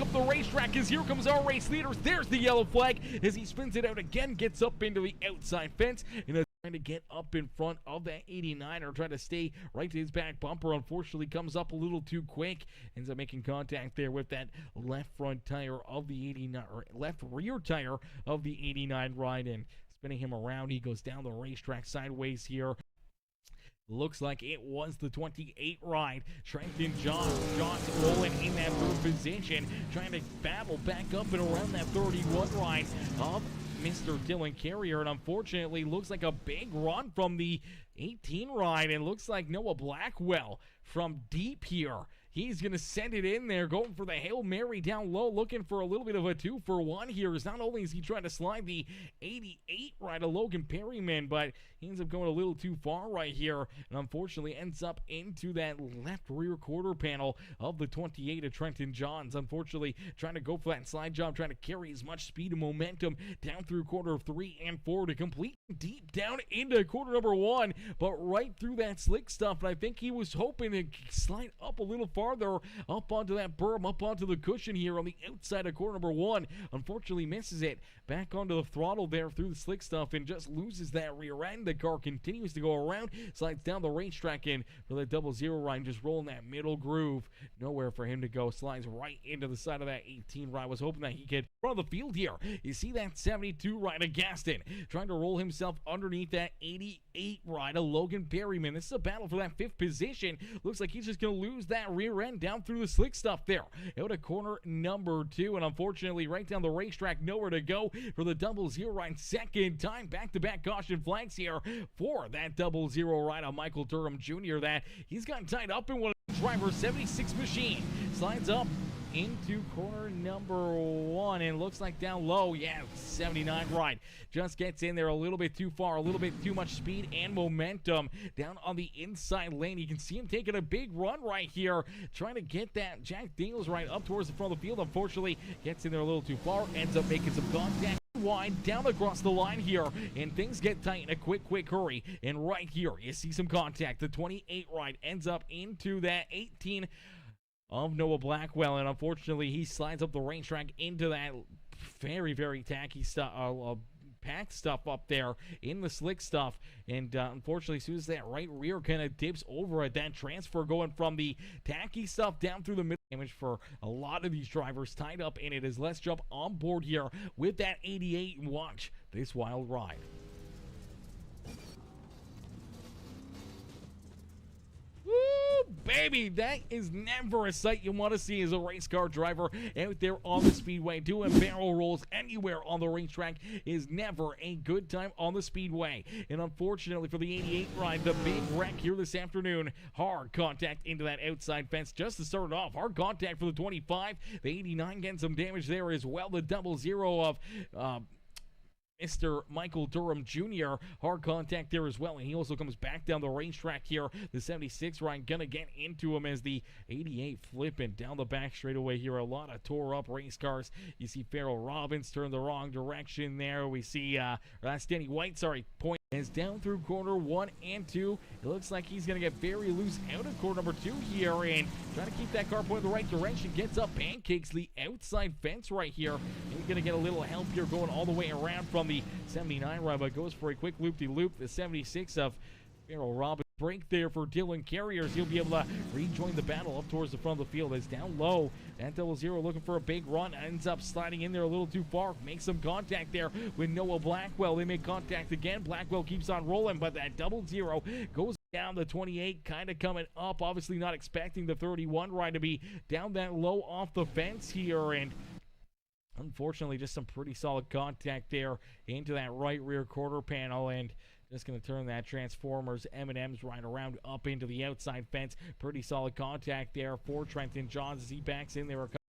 up the racetrack as here comes our race leader. There's the yellow flag as he spins it out again, gets up into the outside fence, and trying to get up in front of that 89er, trying to stay right to his back bumper. Unfortunately, comes up a little too quick, ends up making contact there with that left front tire of the 89, or left rear tire of the 89 ride, and spinning him around. He goes down the racetrack sideways here. Looks like it was the 28 ride. Trenton John's rolling in that third position, trying to battle back up and around that 31 ride of Mr. Dylan Carrier, and unfortunately looks like a big run from the 18 ride, and looks like Noah Blackwell from deep here. He's going to send it in there, going for the Hail Mary down low, looking for a little bit of a 2-for-1 here. As not only is he trying to slide the 88 ride of Logan Perryman, but he ends up going a little too far right here, and unfortunately ends up into that left rear quarter panel of the 28 of Trenton Johns. Unfortunately, trying to go for that slide job, trying to carry as much speed and momentum down through quarter 3 and 4 to complete deep down into quarter number 1, but right through that slick stuff. And I think he was hoping to slide up a little farther, up onto that berm, up onto the cushion here on the outside of quarter number 1. Unfortunately misses it. Back onto the throttle there through the slick stuff and just loses that rear end. The car continues to go around, slides down the racetrack in for the 00 ride, just rolling that middle groove. Nowhere for him to go. Slides right into the side of that 18 ride. Was hoping that he could front of the field here. You see that 72 ride of Gaston trying to roll himself underneath that 88 ride of Logan Perryman. This is a battle for that 5th position. Looks like he's just going to lose that rear end down through the slick stuff there. Out of corner number 2, and unfortunately right down the racetrack, nowhere to go for the 00 ride. Second time back-to-back caution flags here for that 00 ride of Michael Durham Jr. that he's gotten tied up in one of the driver's 76 machine. Slides up into corner number 1 and looks like down low, 79 ride just gets in there a little bit too far, a little bit too much speed and momentum down on the inside lane. You can see him taking a big run right here, trying to get that Jack Daniels right up towards the front of the field. Unfortunately gets in there a little too far, ends up making some contact wide down across the line here, and things get tight in a quick hurry. And right here you see some contact. The 28 ride ends up into that 18 of Noah Blackwell, and unfortunately he slides up the racetrack into that very tacky stuff, packed stuff up there in the slick stuff. And unfortunately, as soon as that right rear kind of dips over at that transfer, going from the tacky stuff down through the middle, damage for a lot of these drivers tied up in it. As let's jump on board here with that 88 and watch this wild ride. Baby, that is never a sight you want to see as a race car driver out there on the speedway. Doing barrel rolls anywhere on the racetrack is never a good time on the speedway. And unfortunately for the 88 ride, the big wreck here this afternoon, hard contact into that outside fence just to start it off. Hard contact for the 25. The 89 getting some damage there as well. The 00 of Mr. Michael Durham Jr. hard contact there as well, and he also comes back down the racetrack here. The 76 ride gonna get into him as the 88 flipping down the back straightaway here. A lot of tore up race cars. You see Farrell Robbins turn the wrong direction there. We see that's Danny White, point is down through corner 1 and 2. It looks like he's going to get very loose out of corner number 2 here, and trying to keep that car pointing the right direction. Gets up, pancakes the outside fence right here. And he's going to get a little help here going all the way around from the 79 ride, but goes for a quick loop-de-loop. The 76 of Farrell Robbins. Break there for Dylan Carriers. He'll be able to rejoin the battle up towards the front of the field. As down low, that 00 looking for a big run, ends up sliding in there a little too far. Makes some contact there with Noah Blackwell. They make contact again. Blackwell keeps on rolling, but that 00 goes down. The 28 kind of coming up. Obviously not expecting the 31 ride to be down that low off the fence here, and unfortunately just some pretty solid contact there into that right rear quarter panel, and just going to turn that Transformers M&M's right around up into the outside fence. Pretty solid contact there for Trenton Johns as he backs in there.